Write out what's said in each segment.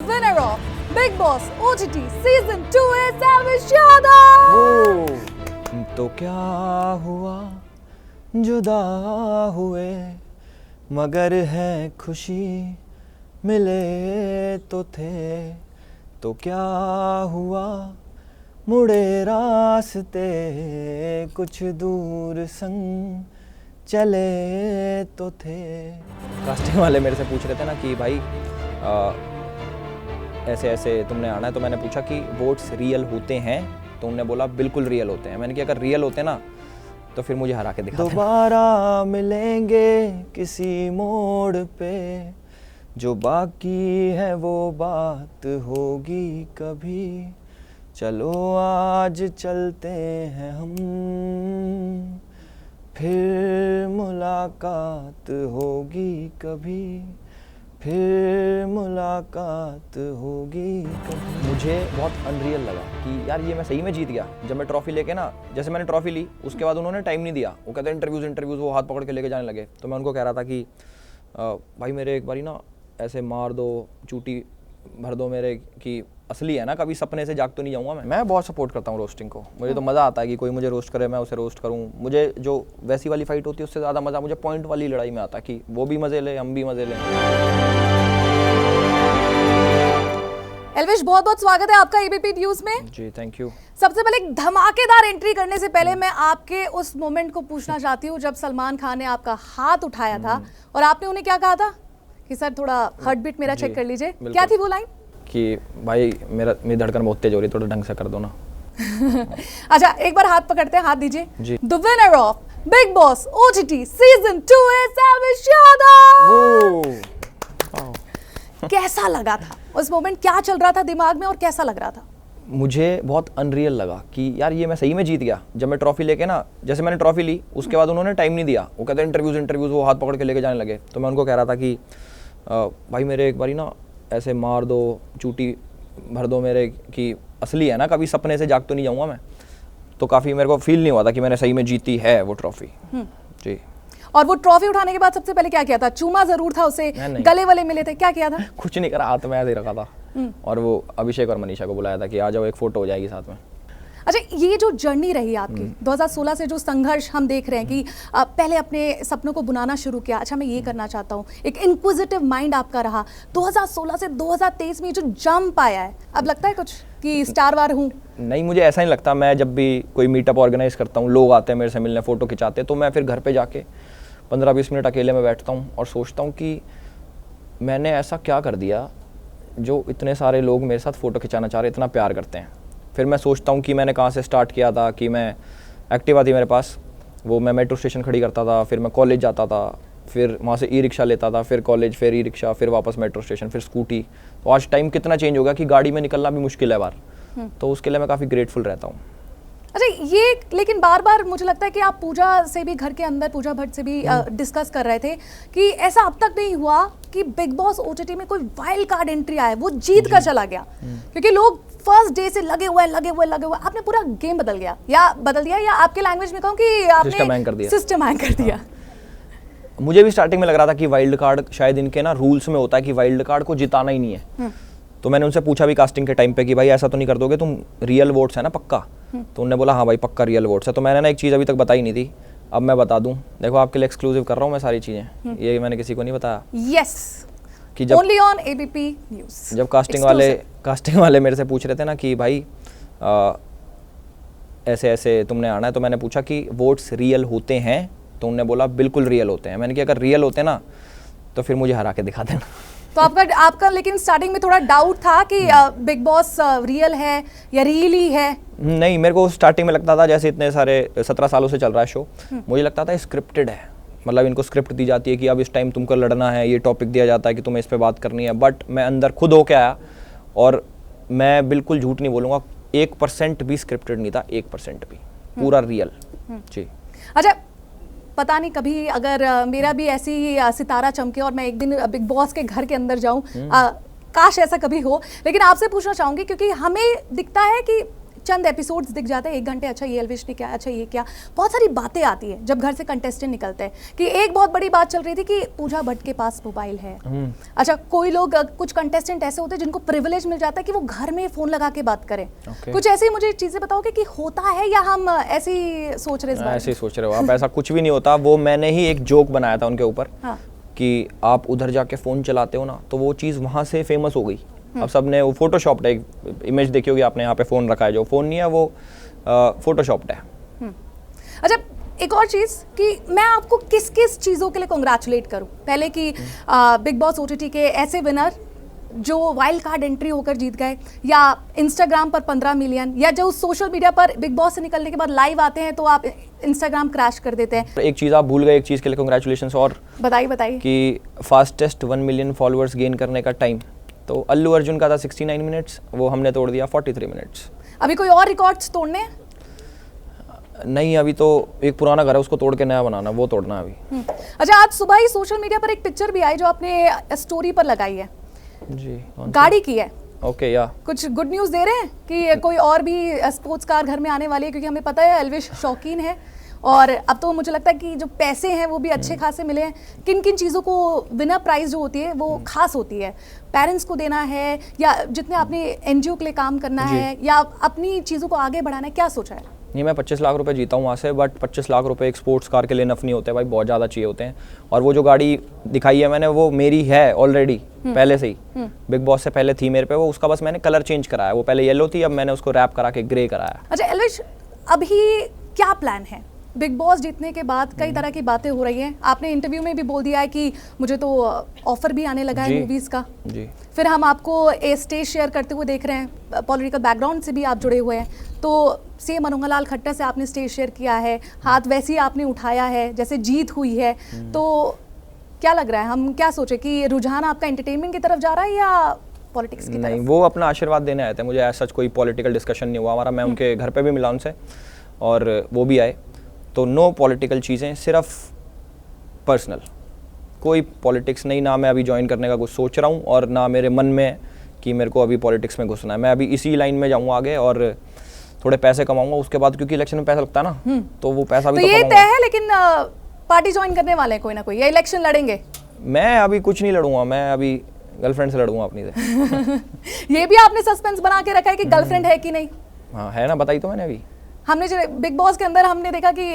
winner of Bigg Boss OTT Season 2 is Elvish Yadav. तो क्या हुआ जुदा हुए मगर है खुशी मिले तो थे, तो क्या हुआ मुड़े रास्ते कुछ दूर संग चले तो थे। कास्टिंग वाले मेरे से पूछ रहे थे ना कि भाई ऐसे ऐसे तुमने आना है, तो मैंने पूछा कि वोट्स रियल होते हैं, तो उन्होंने बोला बिल्कुल रियल होते हैं। मैंने कहा अगर रियल होते ना तो फिर मुझे हरा के दिखा देना। दोबारा मिलेंगे किसी मोड़ पे, जो बाकी है वो बात होगी कभी, चलो आज चलते हैं हम, फिर मुलाकात होगी कभी, फिर मुलाकात होगी कभी। मुझे बहुत अनरियल लगा कि यार ये मैं सही में जीत गया। जब मैं ट्रॉफी लेके ना, जैसे मैंने ट्रॉफी ली उसके बाद उन्होंने टाइम नहीं दिया, वो कहते इंटरव्यूज़ वो हाथ पकड़ के लेके जाने लगे। तो मैं उनको कह रहा था कि भाई मेरे एक बारी ना ऐसे मार दो, चूटी भर दो मेरे कि असली है ना, कभी सपने से जाग तो नहीं जाऊंगा। मैं बहुत सपोर्ट करता हूँ रोस्टिंग को। मुझे तो मज़ा आता है कि कोई मुझे रोस्ट करे, मैं उसे रोस्ट करूँ। मुझे जो वैसी वाली फाइट होती है उससे ज़्यादा मज़ा मुझे पॉइंट वाली लड़ाई में आता है कि वो भी मज़े ले हम भी मज़े लें। एल्विश, बहुत बहुत स्वागत है आपका एबीपी न्यूज़ में। जी थैंक यू। सबसे पहले एक धमाकेदार एंट्री करने से पहले मैं आपके उस मोमेंट को पूछना चाहती हूँ जब सलमान खान ने आपका हाथ उठाया था और आपने उन्हें क्या कहा था कि सर थोड़ा हार्ट बीट मेरा चेक कर लीजिए। क्या थी वो लाइन? कि भाई मेरी धड़कन बहुत तेज हो रही है, थोड़ा ढंग से कर दो ना। अच्छा, एक बार हाथ पकड़ते हैं, हाथ दीजिए। The winner of big boss OTT season 2 is Elvish Yadav. कैसा लगा था उस मोमेंट? क्या चल रहा था दिमाग में और कैसा लग रहा था? मुझे बहुत अनरियल लगा कि यार ये मैं सही में जीत गया। जब मैं ट्रॉफी लेके ना, जैसे मैंने ट्रॉफी ली उसके बाद उन्होंने टाइम नहीं दिया, वो कहते इंटरव्यूज़ वो हाथ पकड़ के लेके जाने लगे। तो मैं उनको कह रहा था कि भाई मेरे एक बारी ना ऐसे मार दो, चूटी भर दो मेरे कि असली है ना, कभी सपने से जाग तो नहीं जाऊंगा मैं। तो काफ़ी मेरे को फील नहीं हुआ था कि मैंने सही में जीती है वो ट्रॉफी। जी। और वो ट्रॉफी उठाने के बाद सबसे पहले क्या किया था? चूमा जरूर था उसे, गले वाले मिले थे, क्या किया था? कुछ नहीं करा, हाथ में ऐसे ही रखा था और वो अभिषेक और मनीषा को बुलाया था कि आ जाओ एक फोटो हो जाएगी साथ में। अच्छा, ये जो जर्नी रही आपकी 2016 से, जो संघर्ष हम देख रहे हैं कि पहले अपने सपनों को बुनाना शुरू किया, अच्छा मैं ये करना चाहता हूँ, एक इंक्विजिटिव माइंड आपका रहा, 2016 से 2023 में जो जंप आया है, अब लगता है कुछ कि स्टार वार हूँ? नहीं, मुझे ऐसा नहीं लगता। मैं जब भी कोई मीटअप ऑर्गेनाइज करता हूँ, लोग आते हैं मेरे से मिलने, फ़ोटो खिंचाते हैं, तो मैं फिर घर पे जाके 15-20 मिनट अकेले में बैठता हूँ और सोचता हूँ कि मैंने ऐसा क्या कर दिया जो इतने सारे लोग मेरे साथ फ़ोटो खिंचाना चाह रहे, इतना प्यार करते हैं। फिर मैं सोचता हूँ कि मैंने कहाँ से स्टार्ट किया था, कि मैं एक्टिवा थी मेरे पास, वो मैं मेट्रो स्टेशन खड़ी करता था, फिर मैं कॉलेज जाता था, फिर वहाँ से ई रिक्शा लेता था, फिर कॉलेज, फिर ई रिक्शा, फिर वापस मेट्रो स्टेशन, फिर स्कूटी। तो आज टाइम कितना चेंज हो गया कि गाड़ी में निकलना भी मुश्किल है बार। तो उसके लिए मैं काफ़ी ग्रेटफुल रहता हूँ। अच्छा, ये लेकिन बार बार मुझे लगता है कि आप पूजा से भी, घर के अंदर पूजा भट्ट से भी डिस्कस कर रहे थे कि ऐसा अब तक नहीं हुआ कि बिग बॉस ओटीटी में कोई वाइल्ड कार्ड एंट्री आया, वो जीत कर चला गया। क्योंकि लोग फर्स्ट डे से लगे हुए। आपने पूरा गेम बदल दिया, या आपके लैंग्वेज में कहूँ कि आपने सिस्टम हैंग कर दिया। मुझे भी स्टार्टिंग में लग रहा था कि वाइल्ड कार्ड शायद इनके ना रूल्स में होता है कि वाइल्ड कार्ड को जिताना ही नहीं है। तो मैंने उनसे पूछा भी कास्टिंग के टाइम पे कि भाई ऐसा तो नहीं कर दोगे तुम, रियल वोट्स है ना पक्का? तो उन्होंने बोला हाँ भाई पक्का रियल वोट्स है। तो मैंने ना एक चीज़ अभी तक बताई नहीं थी, अब मैं बता दूं। देखो आपके लिए एक्सक्लूसिव कर रहा हूँ मैं सारी चीज़ें, ये मैंने किसी को नहीं बताया। यस, कि जब ओनली ऑन एबीपी न्यूज़। जब कास्टिंग वाले मेरे से पूछ रहे थे ना कि भाई ऐसे ऐसे तुमने आना है, तो मैंने पूछा कि वोट्स रियल होते हैं, तो उन्होंने बोला बिल्कुल रियल होते हैं। मैंने कहा अगर रियल होते ना तो फिर मुझे हरा के दिखा देना। तो आपका लेकिन स्टार्टिंग में थोड़ा डाउट था कि बिग बॉस रियल है या रियली है? नहीं, मेरे को स्टार्टिंग में लगता था, जैसे इतने सारे 17 सालों से चल रहा है शो, मुझे लगता था स्क्रिप्टेड है। मतलब इनको स्क्रिप्ट दी जाती है कि अब इस टाइम तुमको लड़ना है, ये टॉपिक दिया जाता है कि तुम्हें इस पे बात करनी है। बट मैं अंदर खुद होके आया और मैं बिल्कुल झूठ नहीं बोलूँगा, 1% भी स्क्रिप्टेड नहीं था, 1% भी, पूरा रियल। जी। अच्छा, पता नहीं कभी अगर मेरा भी ऐसी सितारा चमके और मैं एक दिन बिग बॉस के घर के अंदर जाऊं, काश ऐसा कभी हो। लेकिन आपसे पूछना चाहूंगी क्योंकि हमें दिखता है कि चंद एपिसोड्स दिख जाते हैं, 1 घंटे, अच्छा ये एल्विश ने क्या, अच्छा ये क्या, बहुत सारी बातें आती है जब घर से कंटेस्टेंट निकलते हैं कि एक बहुत बड़ी बात चल रही थी कि पूजा भट्ट के पास मोबाइल है। अच्छा, कोई लोग, कुछ कंटेस्टेंट ऐसे होते हैं जिनको प्रिविलेज मिल जाता है कि वो घर में फोन लगा के बात करें। कुछ ऐसे ही मुझे चीजें बताओगे कि होता है या हम ऐसे ही सोच रहे हैं? ऐसे ही सोच रहे हो आप, ऐसा कुछ भी नहीं होता। वो मैंने ही एक जोक बनाया था उनके ऊपर कि आप उधर जाके फोन चलाते हो ना, तो वो चीज वहां से फेमस हो गई। अब सबने वो फोटोशॉप्ड है, एक इमेज देखी होगी आपने, यहाँ पे फोन रखा है, जो फोन नहीं है वो फोटोशॉप्ड है। अच्छा, एक और चीज कि मैं आपको किस किस चीजों के लिए कांग्रेचुलेट करूं? पहले कि बिग बॉस ओटीटी के ऐसे विनर जो वाइल्ड कार्ड एंट्री होकर जीत गए, या इंस्टाग्राम पर 15 मिलियन, या जो सोशल मीडिया पर बिग बॉस से निकलने के बाद लाइव आते हैं तो आप इंस्टाग्राम क्रैश कर देते हैं। एक चीज आप भूल गए, एक चीज के लिए कांग्रेचुलेशंस और बताइए कि फास्टेस्ट 1 मिलियन फॉलोअर्स गेन करने का टाइम तो अल्लू अर्जुन का था 69 मिनट्स, वो हमने तोड़ दिया 43 मिनट्स। अभी कोई और रिकॉर्ड्स तोड़ने हैं? नहीं, अभी तो एक पुराना घर है उसको तोड़ के नया बनाना, वो तोड़ना है अभी। अच्छा, आज सुबह ही सोशल मीडिया पर एक पिक्चर भी आई जो आपने स्टोरी पर लगाई है जी, गाड़ी की है। ओके, या कुछ गुड न्यूज़ दे रहे हैं कि कोई और भी स्पोर्ट्स कार घर में आने वाली है? क्योंकि हमें पता है एल्विश शौकीन है और अब तो मुझे लगता है कि जो पैसे हैं वो भी अच्छे खासे मिले हैं। किन किन चीज़ों को विनर प्राइज जो होती है वो खास होती है? पेरेंट्स को देना है, या जितने अपने एनजीओ के लिए काम करना है, या अपनी चीज़ों को आगे बढ़ाना है? क्या सोचा है? नहीं, मैं 25 लाख रुपए जीता हूँ वहाँ से, बट 25 लाख रुपए एक स्पोर्ट्स कार के लिए नफ नहीं होते भाई, बहुत ज़्यादा चाहिए होते हैं। और वो जो गाड़ी दिखाई है मैंने, वो मेरी है ऑलरेडी पहले से ही, बिग बॉस से पहले थी मेरे पे वो, उसका बस मैंने कलर चेंज कराया। वो पहले येलो थी, अब मैंने उसको रैप करा के ग्रे कराया। अच्छा एल्विश, अभी क्या प्लान है? बिग बॉस जीतने के बाद कई तरह की बातें हो रही हैं, आपने इंटरव्यू में भी बोल दिया है कि मुझे तो ऑफर भी आने लगा है मूवीज़ का जी। फिर हम आपको स्टेज शेयर करते हुए देख रहे हैं, पॉलिटिकल बैकग्राउंड से भी आप जुड़े हुए हैं, तो सीएम मनोहर लाल खट्टर से आपने स्टेज शेयर किया है, हाथ वैसे ही आपने उठाया है जैसे जीत हुई है। तो क्या लग रहा है, हम क्या सोचे कि रुझान आपका एंटरटेनमेंट की तरफ जा रहा है या पॉलिटिक्स की? नहीं, वो अपना आशीर्वाद देने आए थे, मुझे ऐसा कोई पॉलिटिकल डिस्कशन नहीं हुआ हमारा। मैं उनके घर पे भी मिला उनसे और वो भी आए, तो नो पॉलिटिकल चीज़ें, सिर्फ पर्सनल, कोई पॉलिटिक्स नहीं। ना मैं अभी ज्वाइन करने का कुछ सोच रहा हूँ और ना मेरे मन में कि मेरे को अभी पॉलिटिक्स में घुसना है। मैं अभी इसी लाइन में जाऊँगा आगे और थोड़े पैसे कमाऊंगा उसके बाद, क्योंकि इलेक्शन में पैसा लगता है ना, तो वो पैसा भी तो ये तय है। लेकिन पार्टी ज्वाइन करने वाले हैं कोई ना कोई, या इलेक्शन लड़ेंगे? मैं अभी कुछ नहीं लड़ूंगा, मैं अभी गर्लफ्रेंड से लड़ूंगा अपनी से। ये भी आपने सस्पेंस बना के रखा है कि गर्लफ्रेंड है कि नहीं? हाँ है ना, बताई तो मैंने अभी। हमने बिग बॉस के अंदर हमने देखा कि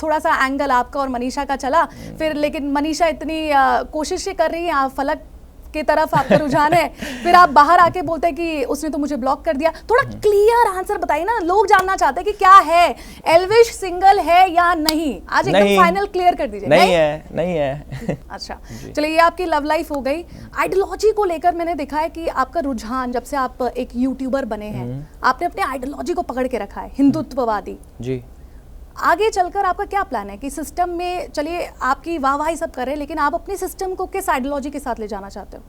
थोड़ा सा एंगल आपका और मनीषा का चला, फिर लेकिन मनीषा इतनी कोशिशें कर रही है, आप फलक की तरफ आपका रुझान है, फिर आप बाहर आके बोलते हैं कि उसने तो मुझे ब्लॉक कर दिया। थोड़ा क्लियर आंसर बताइए ना, लोग जानना चाहते हैं कि क्या है, एल्विश सिंगल है या नहीं? आज एकदम फाइनल क्लियर कर दीजिए। नहीं है। अच्छा चलिए, ये आपकी लव लाइफ हो गई। आइडियोलॉजी को लेकर मैंने देखा है कि आपका रुझान, जब से आप एक यूट्यूबर बने हैं, आपने अपने आइडियोलॉजी को पकड़ के रखा है, हिंदुत्ववादी जी। आगे चलकर आपका क्या प्लान है कि सिस्टम में, चलिए आपकी वाहवाही सब कर रहे हैं, लेकिन आप अपने सिस्टम को किस आइडियोलॉजी के साथ ले जाना चाहते हो?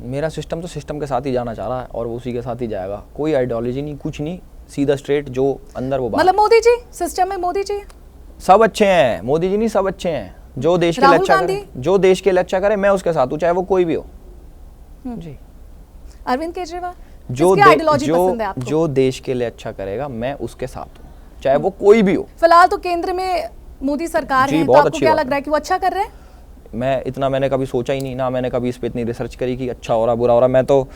मेरा सिस्टम तो सिस्टम के साथ ही जाना चाह रहा है और वो उसी के साथ ही जाएगा, कोई आइडियोलॉजी नहीं, कुछ नहीं, सीधा स्ट्रेट जो अंदर वो बात। मतलब मोदी जी, सिस्टम में मोदी जी सब अच्छे हैं, मोदी जी नहीं सब अच्छे हैं, जो देश के लिए अच्छा करे, जो देश के लिए अच्छा करे मैं उसके साथ हूँ, चाहे वो कोई भी हो। जी। अरविंद केजरीवाल, जो देश के लिए अच्छा करेगा मैं उसके साथ हूँ, चाहे वो कोई भी हो। फिलहाल तो केंद्र में मोदी सरकार है, तो आपको क्या लग रहा है कि वो अच्छा कर रहे हैं? मैंने कभी सोचा ही नहीं, ना मैंने कभी इस पे इतनी रिसर्च करी कि अच्छा हो रहा बुरा हो रहा। मैं तो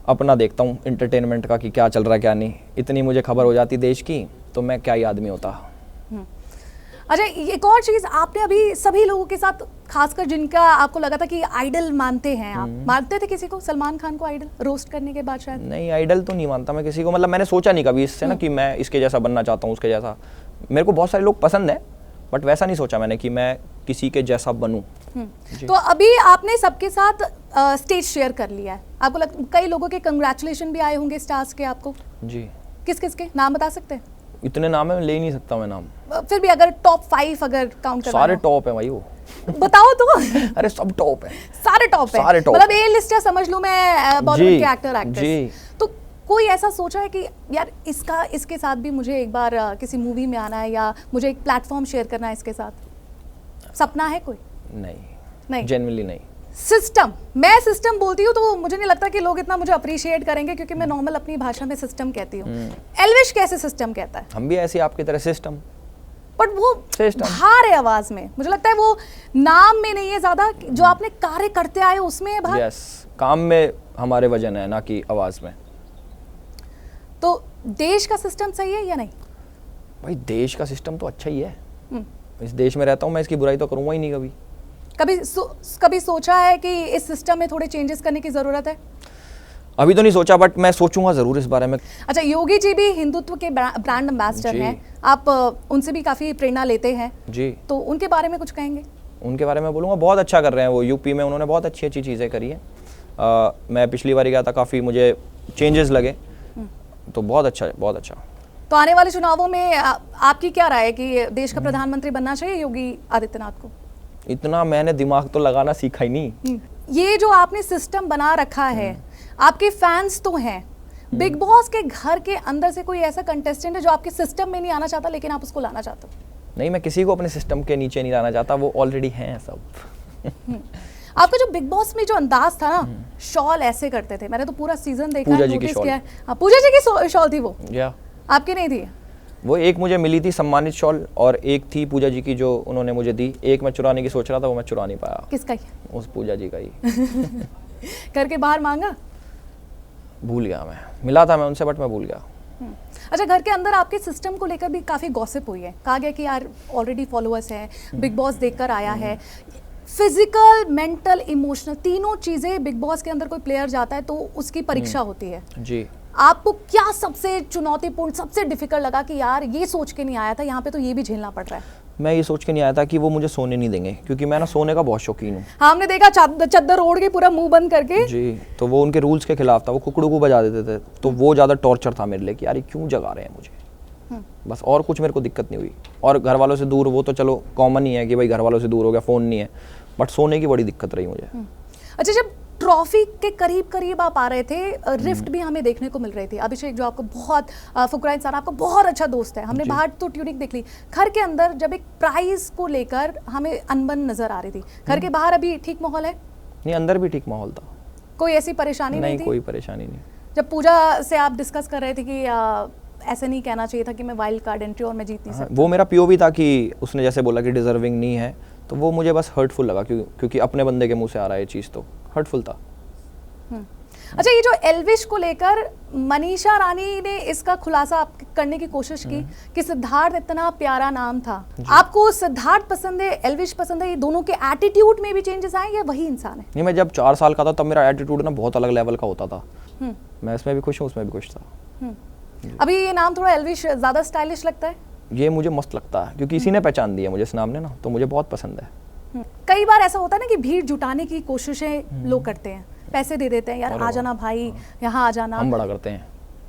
अपना देखता हूँ इंटरटेनमेंट का कि क्या चल रहा है क्या नहीं, इतनी मुझे खबर हो जाती देश की, तो मैं क्या ही आदमी होता। अच्छा, एक और चीज, आपने अभी सभी लोगों के साथ, खासकर जिनका आपको लगा था कि आइडल मानते हैं, आप मानते थे किसी को? सलमान खान को आइडल रोस्ट करने के बाद शायद? नहीं, आइडल तो नहीं मानता मैं किसी को, मतलब मैंने सोचा नहीं कभी इससे ना कि मैं इसके जैसा बनना चाहता हूँ, उसके जैसा। मेरे को बहुत सारे लोग पसंद है, बट वैसा नहीं सोचा मैंने कि मैं किसी के जैसा बनूं। तो अभी आपने सबके साथ स्टेज शेयर कर लिया है, आपको कई लोगों के कंग्रेचुलेशन भी आए होंगे स्टार्स के आपको जी? किस किस के नाम बता सकते हैं? इतने नाम है, ले ही नहीं सकता मैं नाम। फिर भी अगर टॉप 5 अगर काउंट करना, सारे टॉप है भाई वो। बताओ तो। अरे सब टॉप है, सारे टॉप है, मतलब ए लिस्ट समझ लूं मैं बॉलीवुड के एक्टर एक्ट्रेस। तो कोई ऐसा सोचा है कि यार इसके साथ भी मुझे एक बार किसी मूवी में आना है, या मुझे एक प्लेटफॉर्म शेयर करना है इसके साथ? सपना है कोई? नहीं, जेन्युइनली नहीं। सिस्टम, मैं सिस्टम बोलती हूँ तो मुझे नहीं लगता कि लोग इतना मुझे अप्रिशिएट करेंगे, क्योंकि मैं नॉर्मल अपनी भाषा में सिस्टम कहती हूँ। एल्विश कैसे सिस्टम कहता है? हम भी ऐसे आपकी तरह सिस्टम, बट वो System. बाहर है आवाज में, मुझे लगता है वो नाम में नहीं है ज्यादा, जो आपने कार्य करते आए उसमें है बाहर। यस, काम में हमारे वजन है ना कि आवाज में। तो देश का सिस्टम सही है या नहीं? भाई देश का सिस्टम तो अच्छा ही है, इस देश में रहता हूँ मैं, इसकी बुराई तो करूँगा ही नहीं कभी। कभी सोचा है कि इस सिस्टम में थोड़े चेंजेस करने की जरूरत है? अभी तो नहीं सोचा, बट मैं सोचूंगा जरूर इस बारे में। अच्छा, योगी जी भी हिंदुत्व के ब्रांड एम्बेसडर हैं, आप उनसे भी काफी प्रेरणा लेते हैं जी, तो उनके बारे में कुछ कहेंगे? उनके बारे में बोलूँगा, बहुत अच्छा कर रहे हैं वो। यूपी में उन्होंने बहुत अच्छी अच्छी चीज़ें करी है। मैं पिछली बार गया था, काफ़ी मुझे चेंजेस लगे, तो बहुत अच्छा है, बहुत अच्छा। तो आने वाले चुनावों में आपकी क्या राय है कि देश का प्रधानमंत्री बनना चाहिए योगी आदित्यनाथ को? इतना मैंने दिमाग तो लगाना सीखा ही नहीं। ये जो आपने सिस्टम बना रखा है, आपके फैंस तो हैं, बिग बॉस के घर के अंदर से कोई ऐसा कंटेस्टेंट है जो आपके सिस्टम में नहीं आना चाहता लेकिन आप उसको लाना चाहते हो? नहीं, मैं किसी को अपने सिस्टम के नीचे नहीं लाना चाहता, वो ऑलरेडी हैं सब। आपका जो बिग बॉस में जो अंदाज था ना, शॉल ऐसे करते थे, मैंने तो पूरा सीजन देखा पूजा है, जी की नोटिस शॉल। किया है। हाँ, पूजा जी की शॉल थी वो, या आपकी नहीं थी? वो एक मुझे मिली थी सम्मानित शॉल, और एक थी पूजा जी की जो उन्होंने मुझे दी। एक मैं चुराने की सोच रहा था, वो मैं चुरा नहीं पाया। किसका? उस पूजा जी का ही। करके बाहर मांगा? भूल गया मैं, मिला था मैं उनसे, बट मैं भूल गया। अच्छा, घर के अंदर आपके सिस्टम को लेकर भी काफ़ी गॉसिप हुई है, कहा गया कि यार ऑलरेडी फॉलोअर्स हैं, बिग बॉस देखकर आया है, फिजिकल, मेंटल, इमोशनल, तीनों चीज़ें बिग बॉस के अंदर कोई प्लेयर जाता है तो उसकी परीक्षा होती है। जी, आपको क्या सबसे चुनौतीपूर्ण, सबसे डिफिकल्ट लगा कि यार ये सोच के नहीं आया था, यहाँ पे तो ये भी झेलना पड़ रहा है? मैं ये सोच के नहीं आया था कि वो मुझे सोने नहीं देंगे, क्योंकि मैं ना सोने का बहुत शौकीन हूँ। हाँ, हमने देखा चद्दर ओढ़ के पूरा मुंह बंद करके। जी, तो वो उनके रूल्स के खिलाफ था, वो कुकड़ू को बजा देते थे, तो वो ज़्यादा टॉर्चर था मेरे लिए कि यार ये क्यों जगा रहे हैं मुझे, बस। और कुछ मेरे को दिक्कत नहीं हुई। और घर वालों से दूर, वो तो चलो कॉमन ही है कि भाई घर वालों से दूर हो गया, फ़ोन नहीं है, बट सोने की बड़ी दिक्कत रही मुझे। अच्छा, जब ट्रॉफी के करीब करीब आप आ रहे थे, रिफ्ट भी हमें देखने को मिल रही थी। अभिषेक जो आपको बहुत फुकरा इंसान, आपका बहुत अच्छा दोस्त है, हमने बाहर तो ट्यूनिक देख ली, घर के अंदर जब एक प्राइज को लेकर हमें अनबन नजर आ रही थी, घर के बाहर अभी ठीक माहौल है? नहीं, अंदर भी ठीक माहौल था, कोई ऐसी परेशानी नहीं थी? कोई परेशानी नहीं। जब पूजा से आप डिस्कस कर रहे थे कि ऐसे नहीं कहना चाहिए था कि मैं वाइल्ड कार्ड एंट्री और मैं जीत नहीं सकता, वो मेरा पीओवी था कि उसने जैसे बोला कि डिजर्विंग नहीं है, तो वो मुझे बस हर्टफुल लगा, क्योंकि अपने बंदे के मुंह से आ रहा है ये चीज़, तो हर्टफुल था। अच्छा, ये जो एल्विश को लेकर मनीषा रानी ने इसका खुलासा करने की कोशिश की कि सिद्धार्थ इतना प्यारा नाम था, आपको सिद्धार्थ पसंद है, एल्विश पसंद है, ये दोनों के एटीट्यूड में भी चेंजेस आए या वही इंसान है? नहीं, मैं जब 4 साल का था तब मेरा एटीट्यूड ना बहुत अलग लेवल का होता था। मैं इसमें भी खुश हूँ, उसमें भी खुश था। अभी ये नाम थोड़ा एल्विश ज्यादा स्टाइलिश लगता है? ये मुझे मस्त लगता है, क्योंकि इसी ने पहचान दी है मुझे इस नाम ने ना, तो मुझे बहुत पसंद है। कई बार ऐसा होता है ना कि भीड़ जुटाने की कोशिशें लोग करते हैं, पैसे दे देते हैं, यार आ जाना भाई, यहाँ आ जाना। हम बड़ा करते हैं,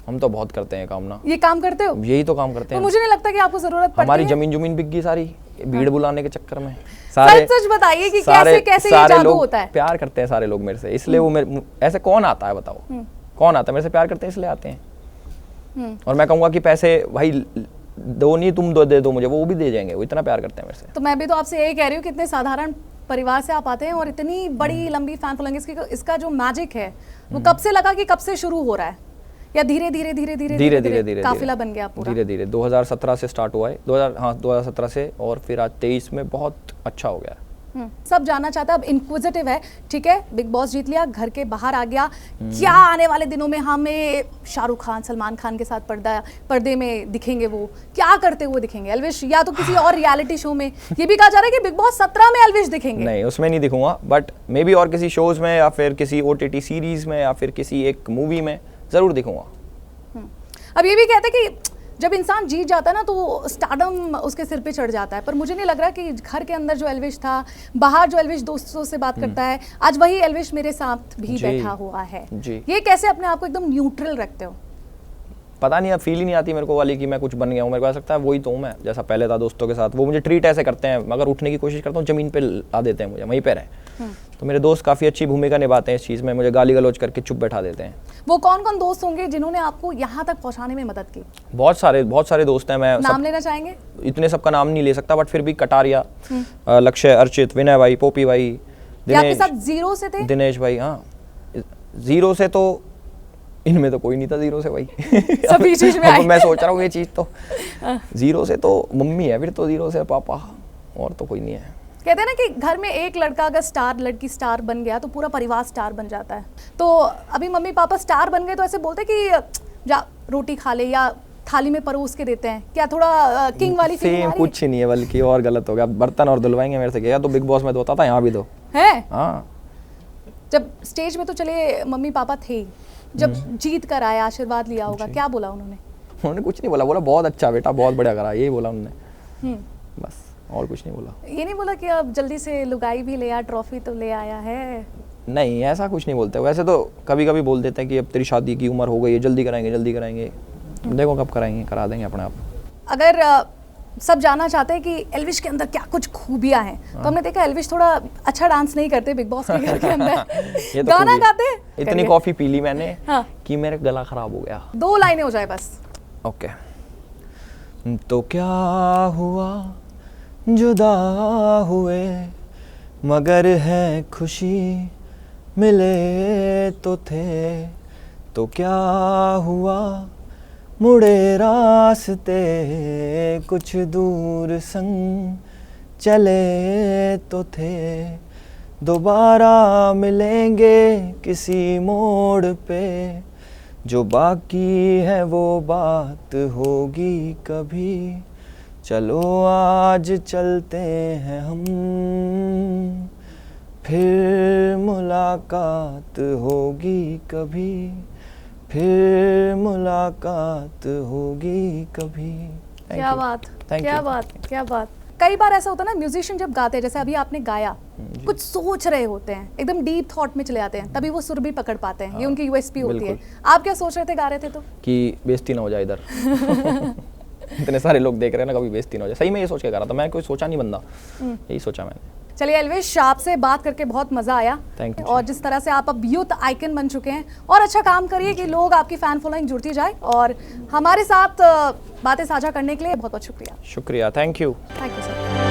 हम तो बहुत करते हैं काम ना। ये काम करते हो? यही तो काम करते तो हैं। मुझे नहीं लगता कि आपको जरूरत पड़ती है। हमारी जमीन बिक गई सारी भीड़ बुलाने के चक्कर में। सच सच बताइए कि कैसे कैसे ये जादू होता है? प्यार करते हैं सारे लोग मेरे से, इसलिए वो ऐसे कौन आता है बताओ, कौन आता है? मेरे से प्यार करते हैं इसलिए आते हैं। और मैं कहूँगा कि पैसे भाई दो नहीं, तुम दे दो मुझे, वो भी दे जाएंगे, वो इतना प्यार करते हैं मेरे से। तो मैं भी तो आपसे यही कह रही हूँ, कितने साधारण परिवार से आप आते हैं और इतनी बड़ी लंबी फैन फॉलोइंग, इसका जो मैजिक है वो कब से लगा कि कब से शुरू हो रहा है, या धीरे धीरे धीरे धीरे धीरे धीरे काफिला बन गया पूरा? धीरे धीरे 2017 से स्टार्ट हुआ है, 2017 से, और फिर आज 23 में बहुत अच्छा हो गया। सब जानना चाहता है, अब इंक्विजिटिव है, ठीक है, बिग बॉस जीत लिया, घर के बाहर आ गया, क्या आने वाले दिनों में हमें शाहरुख खान, सलमान खान के साथ पर्दे में दिखेंगे? वो क्या करते हुए दिखेंगे एल्विश, या तो किसी और रियलिटी शो में? ये भी कहा जा रहा है कि बिग बॉस 17 में एल्विश दिखेंगे। नहीं, उसमें नहीं दिखूंगा, बट मे बी और किसी शोज में, या फिर किसी OTT सीरीज में, या फिर किसी एक मूवी में जरूर दिखूंगा। अब ये भी कहते हैं कि जब इंसान जीत जाता है ना तो स्टारडम उसके सिर पे चढ़ जाता है, पर मुझे नहीं लग रहा कि घर के अंदर जो एल्विश था, बाहर जो एल्विश दोस्तों से बात करता है, आज वही एल्विश मेरे साथ भी बैठा हुआ है। ये कैसे अपने आप को एकदम न्यूट्रल रखते हो? पता नहीं, अब फील ही नहीं आती मेरे को वाली कि मैं कुछ बन गया हूँ। मेरे को ऐसा लगता है वही तो हूँ मैं, जैसा पहले था दोस्तों के साथ। वो मुझे ट्रीट ऐसे करते हैं, मगर उठने की कोशिश करता हूँ जमीन पे ला देते हैं मुझे, वहीं पे रहे। तो मेरे दोस्त काफ़ी अच्छी भूमिका निभाते हैं इस चीज़ में, मुझे गाली गलौज करके चुप बैठा देते हैं। वो कौन कौन दोस्त होंगे जिन्होंने आपको यहाँ तक पहुँचाने में मदद की? बहुत सारे दोस्त हैं। मैं नाम लेना चाहेंगे? इतने सबका नाम नहीं ले सकता, बट फिर भी कटारिया, लक्ष्य, अर्चित, विनय भाई, पोपी भाई, ये आपके साथ जीरो से थे? दिनेश भाई, हाँ, जीरो से तो इनमें तो कोई नहीं था, जीरो से भाई सब बीच में आए। अब मैं सोच रहा हूँ ये चीज़ तो जीरो से तो मम्मी है, फिर तो जीरो से पापा, और तो कोई नहीं है। कहते हैं ना कि घर में एक लड़का अगर स्टार, लड़की स्टार बन गया तो पूरा परिवार स्टार बन जाता है। तो अभी मम्मी पापा स्टार बन गए तो ऐसे बोलते कि जा रोटी खा ले, या थाली में परोस के देते हैं, क्या थोड़ा किंग वाली फीलिंग आ रही है? कुछ ही नहीं है, बल्कि और गलत हो गया। बर्तन और धुलवाएंगे मेरे से, क्या तो बिग बॉस में धोता था, यहाँ भी दो है। हाँ, जब स्टेज में तो चले मम्मी पापा थे ही, जब जीत कर आए आशीर्वाद लिया होगा, क्या बोला उन्होंने? उन्होंने कुछ नहीं बोला, बोला बहुत अच्छा बेटा, बहुत बढ़िया करा, यही बोला उन्होंने, बस, और कुछ नहीं बोला। ये नहीं बोला कि अब जल्दी से लुगाई भी ले आ, ट्रॉफी तो ले आया है? नहीं, ऐसा कुछ नहीं बोलते। वैसे तो कभी कभी बोल देते हैं कि अब तेरी शादी की उम्र हो गई है, जल्दी कराएंगे, जल्दी कराएंगे। देखो कब कराएंगे, करा देंगे अपने आप। अगर सब जानना चाहते हैं कि एल्विश के अंदर क्या कुछ खूबियां हैं, तो हमने देखा एल्विश थोड़ा अच्छा डांस नहीं करते बिग बॉस के घर के अंदर ये तो गाना गाते इतनी कॉफी पी ली मैंने हाँ। कि मेरा गला खराब हो गया। 2 लाइनें हो जाए बस। ओके। तो क्या हुआ जुदा हुए, मगर है खुशी मिले तो थे। तो क्या हुआ मुड़े रास्ते, कुछ दूर संग चले तो थे। दोबारा मिलेंगे किसी मोड़ पे, जो बाकी है वो बात होगी कभी। चलो आज चलते हैं हम, फिर मुलाकात होगी कभी, फिर मुलाकात होगी कभी। क्या बात, क्या बात, क्या बात। कई बार ऐसा होता है ना, म्यूजिशियन जब गाते हैं, जैसे अभी आपने गाया, कुछ सोच रहे होते हैं, एकदम डीप थॉट में चले जाते हैं, तभी वो सुर भी पकड़ पाते हैं। हाँ, ये उनकी यूएसपी होती है। बिल्कुल। आप क्या सोच रहे थे गा रहे थे तो? कि बेइज्जती ना हो जाए इधर इतने सारे लोग देख रहे हैं ना, कभी बेइज्जती ना हो जाए। सही में ये सोच के गा रहा था मैं, कोई सोचा नहीं बंदा, यही सोचा मैंने। चलिए एल्विश, आपसे बात करके बहुत मजा आया। Thank you। और जिस तरह से आप अब यूथ आइकन बन चुके हैं, और अच्छा काम करिए कि लोग, आपकी फैन फॉलोइंग जुड़ती जाए। और हमारे साथ बातें साझा करने के लिए बहुत बहुत शुक्रिया। शुक्रिया, thank you. Thank you sir.